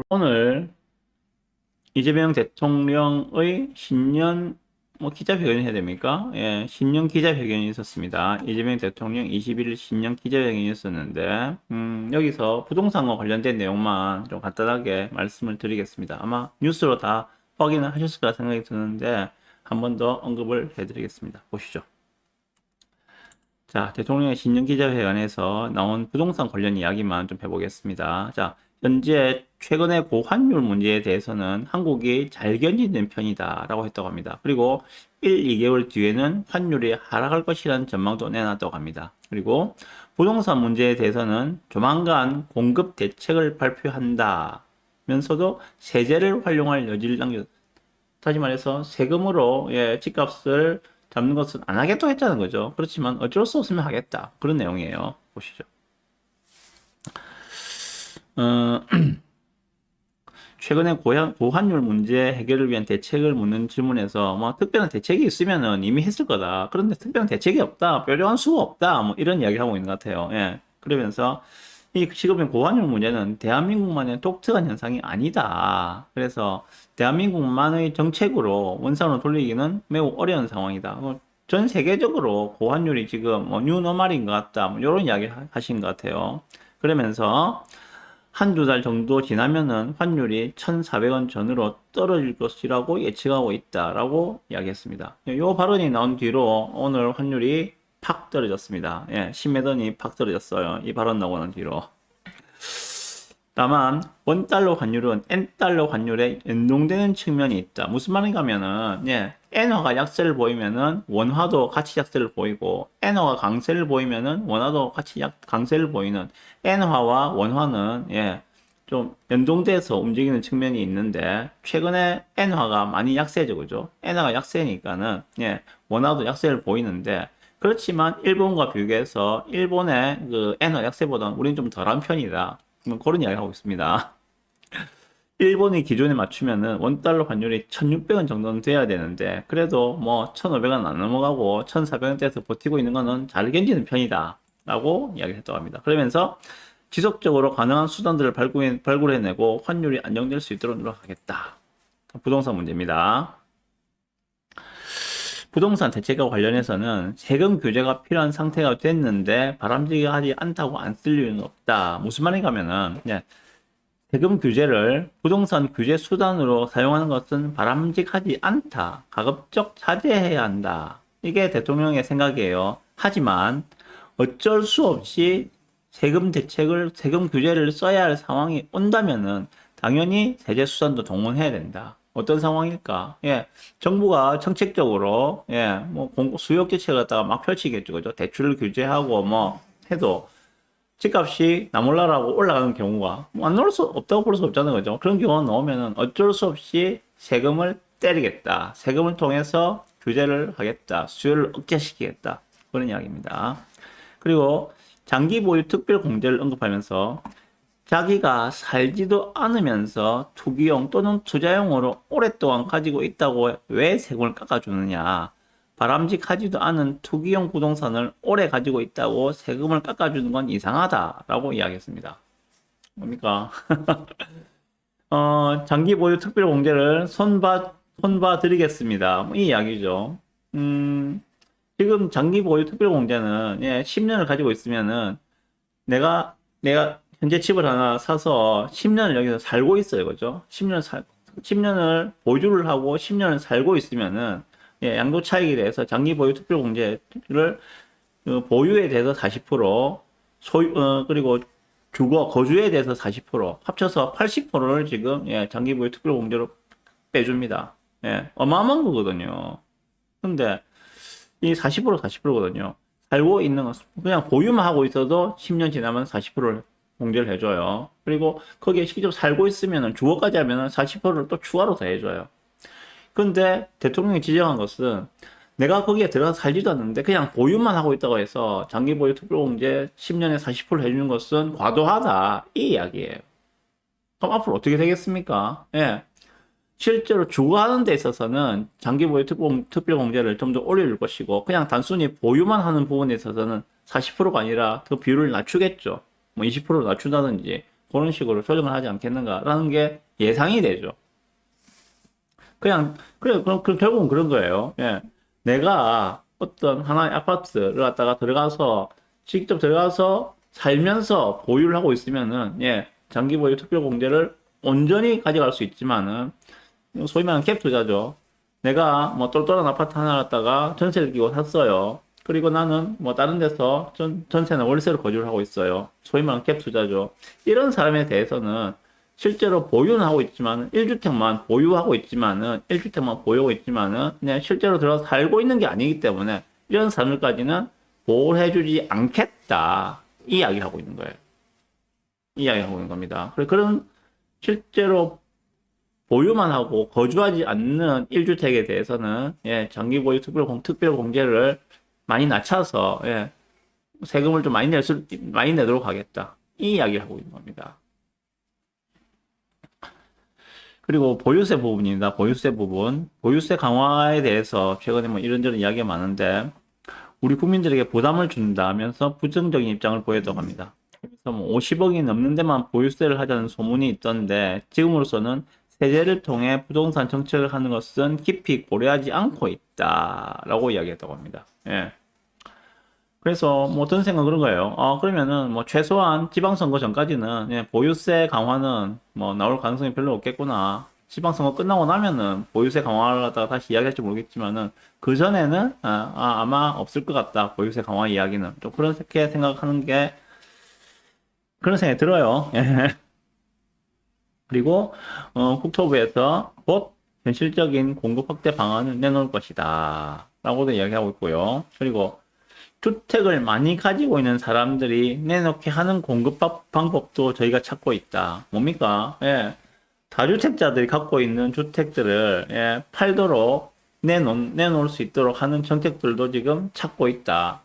오늘 이재명 대통령의 신년 기자회견이 해야 됩니까? 예, 신년 기자회견이 있었습니다. 이재명 대통령 21일 신년 기자회견이 있었는데, 여기서 부동산과 관련된 내용만 좀 간단하게 말씀을 드리겠습니다. 아마 뉴스로 다 확인을 하셨을 거라 생각이 드는데, 한 번 더 언급을 해드리겠습니다. 보시죠. 자, 대통령의 신년 기자회견에서 나온 부동산 관련 이야기만 좀 해보겠습니다. 자, 현재 최근의 고환율 문제에 대해서는 한국이 잘 견디는 편이다라고 했다고 합니다. 그리고 1, 2개월 뒤에는 환율이 하락할 것이라는 전망도 내놨다고 합니다. 그리고 부동산 문제에 대해서는 조만간 공급 대책을 발표한다면서도 세제를 활용할 여지를 남겼. 다시 말해서 세금으로 집값을 잡는 것은 안 하겠다고 했다는 거죠. 그렇지만 어쩔 수 없으면 하겠다. 그런 내용이에요. 보시죠. 어, 최근에 고환율 문제 해결을 위한 대책을 묻는 질문에서 특별한 대책이 있으면은 이미 했을 거다. 그런데 특별한 대책이 없다. 뾰족한 수가 없다. 이런 이야기를 하고 있는 것 같아요. 예. 그러면서 이 지금의 고환율 문제는 대한민국만의 독특한 현상이 아니다. 그래서 대한민국만의 정책으로 원상으로 돌리기는 매우 어려운 상황이다. 전 세계적으로 고환율이 지금 뉴노멀인 것 같다. 이런 이야기 하신 것 같아요. 그러면서 한두 달 정도 지나면은 환율이 1,400원 전으로 떨어질 것이라고 예측하고 있다라고 이야기했습니다. 이 발언이 나온 뒤로 오늘 환율이 팍 떨어졌습니다. 예, 10매던이 팍 떨어졌어요. 이 발언 나오는 뒤로. 다만 원달러 환율은 N달러 환율에 연동되는 측면이 있다. 무슨 말인가 하면은 엔화가 약세를 보이면은 원화도 같이 약세를 보이고 엔화가 강세를 보이면은 원화도 같이 강세를 보이는 엔화와 원화는 좀 연동돼서 움직이는 측면이 있는데 최근에 엔화가 많이 약세죠. 그죠? 엔화가 약세니까는 원화도 약세를 보이는데 그렇지만 일본과 비교해서 일본의 그 엔화 약세보다는 우리는 좀 덜한 편이다. 그런 이야기 하고 있습니다. 일본이 기준에 맞추면은 원달러 환율이 1,600원 정도는 돼야 되는데 그래도 1,500원 안 넘어가고 1,400원대에서 버티고 있는 거는 잘 견디는 편이다 라고 이야기했다고 합니다. 그러면서 지속적으로 가능한 수단들을 발굴해내고 환율이 안정될 수 있도록 노력하겠다. 부동산 문제입니다. 부동산 대책과 관련해서는 세금 규제가 필요한 상태가 됐는데 바람직하지 않다고 안 쓸 이유는 없다. 무슨 말인가 하면은 세금 규제를 부동산 규제 수단으로 사용하는 것은 바람직하지 않다. 가급적 자제해야 한다. 이게 대통령의 생각이에요. 하지만 어쩔 수 없이 세금 규제를 써야 할 상황이 온다면은 당연히 세제 수단도 동원해야 된다. 어떤 상황일까? 정부가 정책적으로, 수요 정책을 갖다가 막 펼치겠죠. 그죠? 대출을 규제하고 해도 집값이 나몰라라고 올라가는 경우가 안 나올 수 없다고 볼 수 없잖아요. 그죠? 그런 경우가 나오면은 어쩔 수 없이 세금을 때리겠다. 세금을 통해서 규제를 하겠다. 수요를 억제시키겠다. 그런 이야기입니다. 그리고 장기 보유 특별 공제를 언급하면서 자기가 살지도 않으면서 투기용 또는 투자용으로 오랫동안 가지고 있다고 왜 세금을 깎아주느냐. 바람직하지도 않은 투기용 부동산을 오래 가지고 있다고 세금을 깎아주는 건 이상하다라고 이야기했습니다. 뭡니까? 장기 보유 특별 공제를 손봐 드리겠습니다. 이 이야기죠. 지금 장기 보유 특별 공제는 10년을 가지고 있으면은 내가 현재 집을 하나 사서 10년을 여기서 살고 있어요. 그죠? 10년을 보유를 하고 10년을 살고 있으면은 양도 차익에 대해서 장기 보유 특별 공제를 보유에 대해서 40%, 그리고 거주에 대해서 40%, 합쳐서 80%를 지금 장기 보유 특별 공제로 빼줍니다. 어마어마한 거거든요. 근데 이 40%거든요. 살고 있는 것, 그냥 보유만 하고 있어도 10년 지나면 40%를 공제를 해줘요. 그리고 거기에 직접 살고 있으면 주거까지 하면 40%를 또 추가로 더 해줘요. 근데 대통령이 지적한 것은 내가 거기에 들어가서 살지도 않는데 그냥 보유만 하고 있다고 해서 장기 보유 특별공제 10년에 40% 해주는 것은 과도하다. 이 이야기예요. 그럼 앞으로 어떻게 되겠습니까? 실제로 주거하는 데 있어서는 장기 보유 특별공제를 좀 더 올려줄 것이고 그냥 단순히 보유만 하는 부분에 있어서는 40%가 아니라 그 비율을 낮추겠죠. 20% 낮춘다든지 그런 식으로 조정을 하지 않겠는가라는 게 예상이 되죠. 그럼 결국은 그런 거예요. 예. 내가 어떤 하나의 아파트를 갖다가 직접 들어가서 살면서 보유를 하고 있으면은, 예, 장기 보유 특별 공제를 온전히 가져갈 수 있지만은, 소위 말하는 갭 투자죠. 내가 뭐 똘똘한 아파트 하나 갖다가 전세를 끼고 샀어요. 그리고 나는 뭐 다른 데서 전세나 월세로 거주를 하고 있어요. 소위 말하는 갭 투자죠. 이런 사람에 대해서는 실제로 보유는 하고 있지만 1주택만 보유하고 있지만은 1주택만 보유하고 있지만은 그냥 실제로 들어서 살고 있는 게 아니기 때문에 이런 사람들까지는 보호를 해주지 않겠다 이 이야기를 하고 있는 거예요. 이 이야기를 하고 있는 겁니다. 그런 실제로 보유만 하고 거주하지 않는 1주택에 대해서는 예, 장기 보유 특별 공제를 많이 낮춰서 예, 세금을 좀 많이 내도록 하겠다 이 이야기를 하고 있는 겁니다. 그리고 보유세 부분입니다. 보유세 부분. 보유세 강화에 대해서 최근에 뭐 이런저런 이야기가 많은데, 우리 국민들에게 부담을 준다면서 부정적인 입장을 보였다고 합니다. 그래서 뭐 50억이 넘는 데만 보유세를 하자는 소문이 있던데, 지금으로서는 세제를 통해 부동산 정책을 하는 것은 깊이 고려하지 않고 있다라고 이야기했다고 합니다. 예. 그래서 뭐 드는 생각은 그런 거예요. 그러면은 뭐 최소한 지방선거 전까지는 예, 보유세 강화는 뭐 나올 가능성이 별로 없겠구나. 지방선거 끝나고 나면은 보유세 강화를 갖다가 다시 이야기할지 모르겠지만은 그 전에는 아마 없을 것 같다. 보유세 강화 이야기는 좀 그렇게 생각하는 게 그런 생각이 들어요. 예. 그리고 국토부에서 곧 현실적인 공급 확대 방안을 내놓을 것이다. 라고도 이야기하고 있고요. 그리고 주택을 많이 가지고 있는 사람들이 내놓게 하는 공급 방법도 저희가 찾고 있다. 뭡니까? 예. 다주택자들이 갖고 있는 주택들을 예, 팔도록 내놓을 수 있도록 하는 정책들도 지금 찾고 있다.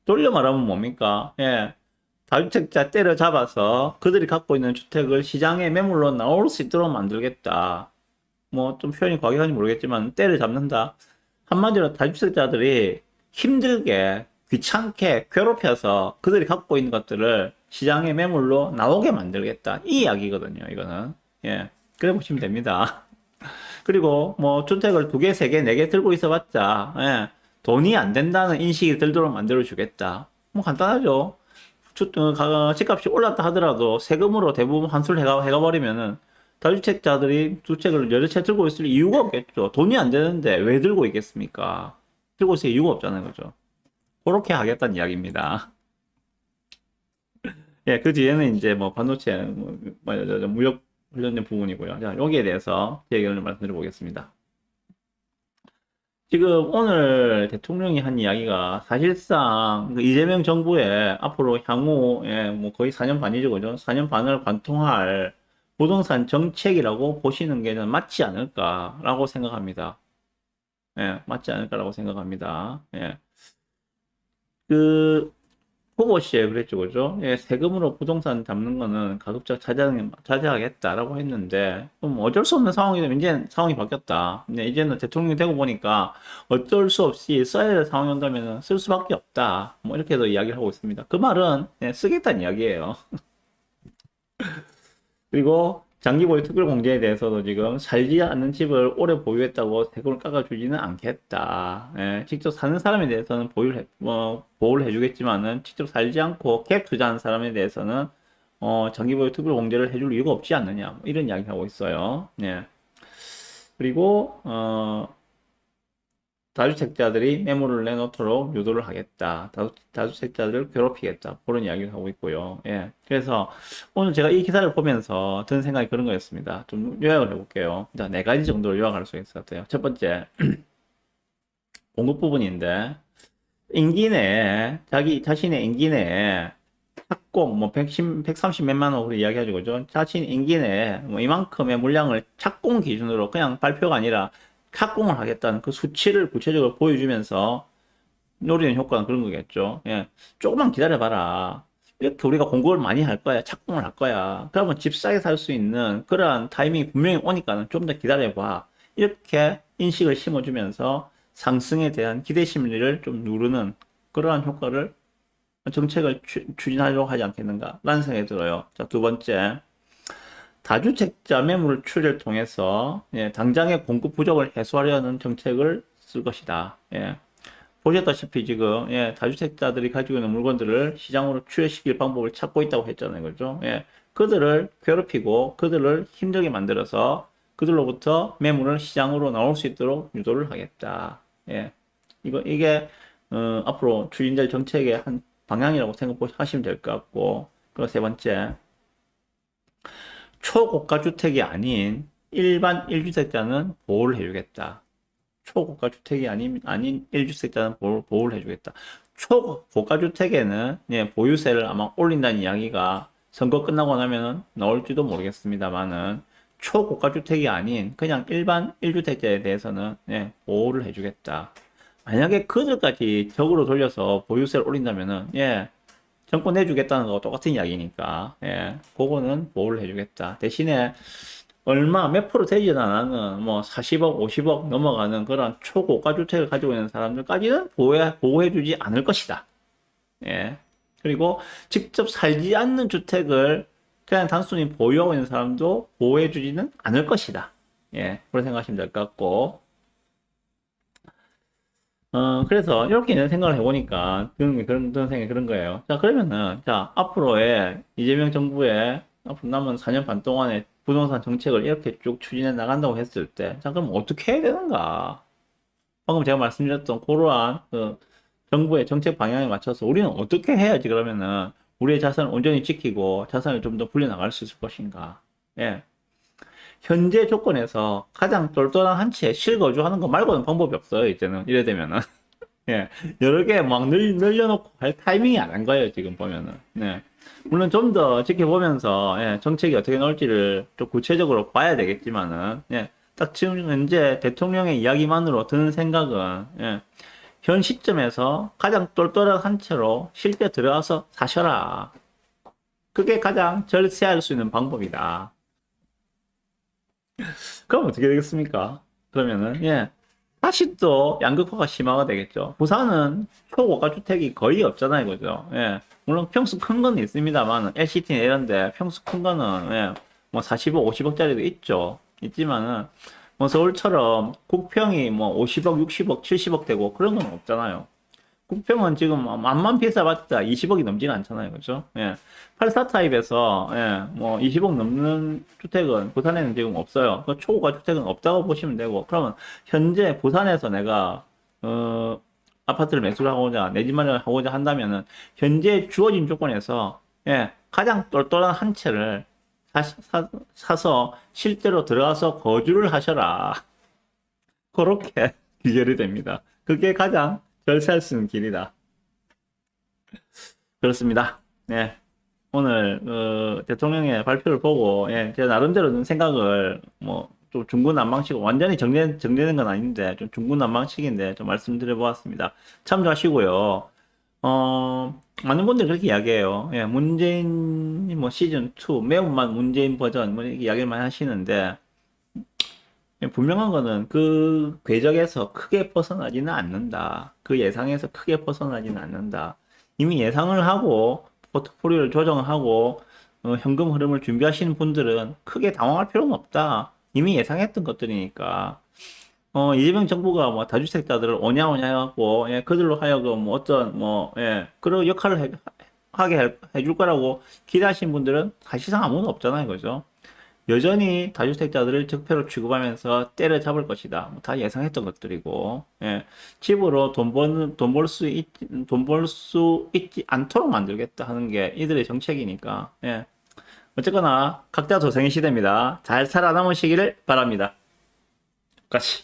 돌려 말하면 뭡니까? 예. 다주택자 때려잡아서 그들이 갖고 있는 주택을 시장에 매물로 나올 수 있도록 만들겠다. 뭐 좀 표현이 과격한지 모르겠지만 때려잡는다. 한마디로 다주택자들이 힘들게 귀찮게 괴롭혀서 그들이 갖고 있는 것들을 시장의 매물로 나오게 만들겠다. 이 이야기거든요, 이거는. 예. 그래 보시면 됩니다. 그리고 뭐 주택을 2개, 3개, 4개 들고 있어 봤자, 예. 돈이 안 된다는 인식이 들도록 만들어 주겠다. 뭐 간단하죠. 집값이 올랐다 하더라도 세금으로 대부분 환수를 해가 버리면은 다주택자들이 주택을 여러 채 들고 있을 이유가 없겠죠. 돈이 안 되는데 왜 들고 있겠습니까? 들고 있을 이유가 없잖아요, 그죠? 그렇게 하겠다는 이야기입니다. 예, 그 뒤에는 이제 뭐 반도체, 무역 관련된 부분이고요. 자, 여기에 대해서 제 의견을 말씀드려 보겠습니다. 지금 오늘 대통령이 한 이야기가 사실상 그 이재명 정부의 앞으로 향후, 예, 뭐 거의 4년 반이죠, 그죠? 4년 반을 관통할 부동산 정책이라고 보시는 게 저는 맞지 않을까라고 생각합니다. 예, 맞지 않을까라고 생각합니다. 예. 그, 후보 시에 그랬죠, 그죠? 예, 세금으로 부동산 잡는 거는 가급적 자제하겠다라고 했는데, 좀 어쩔 수 없는 상황이 되면 이제 상황이 바뀌었다. 근데 이제는 대통령이 되고 보니까 어쩔 수 없이 써야 될 상황이 온다면 쓸 수밖에 없다. 뭐 이렇게도 이야기를 하고 있습니다. 그 말은 예, 쓰겠다는 이야기예요. 그리고 장기 보유 특별 공제에 대해서도 지금 살지 않는 집을 오래 보유했다고 세금을 깎아주지는 않겠다. 예, 직접 사는 사람에 대해서는 보호를 해주겠지만은 직접 살지 않고 갭 투자하는 사람에 대해서는 장기 보유 특별 공제를 해줄 이유가 없지 않느냐. 뭐 이런 이야기 하고 있어요. 예. 그리고 다주택자들이 매물을 내놓도록 유도를 하겠다. 다주택자들을 괴롭히겠다. 그런 이야기를 하고 있고요. 예. 그래서 오늘 제가 이 기사를 보면서 든 생각이 그런 거였습니다. 좀 요약을 해볼게요. 자, 4가지 정도로 요약할 수 있을 것 같아요. 첫 번째, 공급 부분인데, 임기 내에, 자신의 임기 내에 착공, 뭐, 130 몇만 원으로 이야기하죠. 그죠? 자신 임기 내에 뭐 이만큼의 물량을 착공 기준으로 그냥 발표가 아니라 착공을 하겠다는 그 수치를 구체적으로 보여주면서 노리는 효과는 그런 거겠죠. 예. 조금만 기다려봐라. 이렇게 우리가 공급을 많이 할 거야. 착공을 할 거야. 그러면 집 싸게 살 수 있는 그러한 타이밍이 분명히 오니까는 좀 더 기다려봐. 이렇게 인식을 심어주면서 상승에 대한 기대 심리를 좀 누르는 그러한 효과를 정책을 추진하려고 하지 않겠는가? 라는 생각이 들어요. 자, 두 번째. 다주택자 매물 추이를 통해서 당장의 공급 부족을 해소하려는 정책을 쓸 것이다. 보셨다시피 지금 다주택자들이 가지고 있는 물건들을 시장으로 추회시킬 방법을 찾고 있다고 했잖아요. 그죠? 그들을 괴롭히고 그들을 힘들게 만들어서 그들로부터 매물을 시장으로 나올 수 있도록 유도를 하겠다. 이게 앞으로 추진될 정책의 한 방향이라고 생각하시면 될 것 같고, 그리고 세 번째, 초고가 주택이 아닌 일반 1주택자는 보호를 해주겠다. 초고가 주택이 아닌 1주택자는 보호를 해주겠다. 초고가 주택에는 보유세를 아마 올린다는 이야기가 선거 끝나고 나면 나올지도 모르겠습니다만은, 초고가 주택이 아닌 그냥 일반 1주택자에 대해서는 보호를 해주겠다. 만약에 그들까지 적으로 돌려서 보유세를 올린다면은 정권 내주겠다는 거와 똑같은 이야기니까 그거는 보호를 해주겠다. 대신에 얼마 몇 프로 되지는 않는 뭐 40억, 50억 넘어가는 그런 초고가 주택을 가지고 있는 사람들까지는 보호해주지 않을 것이다. 그리고 직접 살지 않는 주택을 그냥 단순히 보유하고 있는 사람도 보호해주지는 않을 것이다. 그런 생각하시면 될 것 같고. 그래서 이렇게 생각을 해보니까 그런 생각이 그런 거예요. 자, 그러면은 자, 앞으로의 이재명 정부의 앞으로 남은 4년 반 동안의 부동산 정책을 이렇게 쭉 추진해 나간다고 했을 때, 자, 그럼 어떻게 해야 되는가? 방금 제가 말씀드렸던 그러한 정부의 정책 방향에 맞춰서 우리는 어떻게 해야지 그러면은 우리의 자산을 온전히 지키고 자산을 좀 더 불려나갈 수 있을 것인가? 현재 조건에서 가장 똘똘한 한 채 실거주하는 거 말고는 방법이 없어요, 이제는. 이래 되면은. 여러 개 막 늘려놓고 할 타이밍이 안 한 거예요, 지금 보면은. 물론 좀 더 지켜보면서, 정책이 어떻게 나올지를 좀 구체적으로 봐야 되겠지만은, 딱 지금 현재 대통령의 이야기만으로 드는 생각은, 현 시점에서 가장 똘똘한 한 채로 실제 들어가서 사셔라. 그게 가장 절세할 수 있는 방법이다. 그럼 어떻게 되겠습니까? 그러면은, 다시 또 양극화가 심화가 되겠죠. 부산은 초고가 주택이 거의 없잖아요, 그죠? 물론 평수 큰 건 있습니다만, LCT나 이런데 평수 큰 거는, 뭐 40억, 50억짜리도 있죠. 있지만은, 뭐 서울처럼 국평이 뭐 50억, 60억, 70억 되고 그런 건 없잖아요. 국평은 지금 만만 비싸봤자 20억이 넘지는 않잖아요. 그죠? 84 타입에서, 뭐 20억 넘는 주택은 부산에는 지금 없어요. 그 초고가 주택은 없다고 보시면 되고, 그러면 현재 부산에서 내가, 아파트를 매수를 하고자, 내 집 마련을 하고자 한다면은, 현재 주어진 조건에서, 가장 똘똘한 한 채를 사서 실제로 들어가서 거주를 하셔라. 그렇게 귀결이 됩니다. 그게 가장 절세할 수 있는 길이다. 그렇습니다. 오늘 대통령의 발표를 보고 제가 나름대로 생각을 뭐 좀 중구난방식 완전히 정리되는 건 아닌데 좀 중구난방식인데 좀 말씀드려 보았습니다. 참조하시고요. 많은 분들이 그렇게 이야기해요. 문재인 뭐 시즌 2 매운맛 문재인 버전 뭐 이렇게 이야기를 많이 하시는데 분명한 거는 그 궤적에서 크게 벗어나지는 않는다. 그 예상에서 크게 벗어나지는 않는다. 이미 예상을 하고 포트폴리오를 조정하고 현금 흐름을 준비하시는 분들은 크게 당황할 필요는 없다. 이미 예상했던 것들이니까. 이재명 정부가 뭐 다주택자들을 오냐오냐 해갖고 그들로 하여금 뭐 어떤 그런 역할을 하게 해줄 거라고 기대하시는 분들은 사실상 아무도 없잖아요, 그죠? 여전히 다주택자들을 적폐로 취급하면서 때려잡을 것이다. 다 예상했던 것들이고, 집으로 돈 벌 수 있지 않도록 만들겠다 하는 게 이들의 정책이니까, 어쨌거나 각자 도생의 시대입니다. 잘 살아남으시기를 바랍니다. 같이.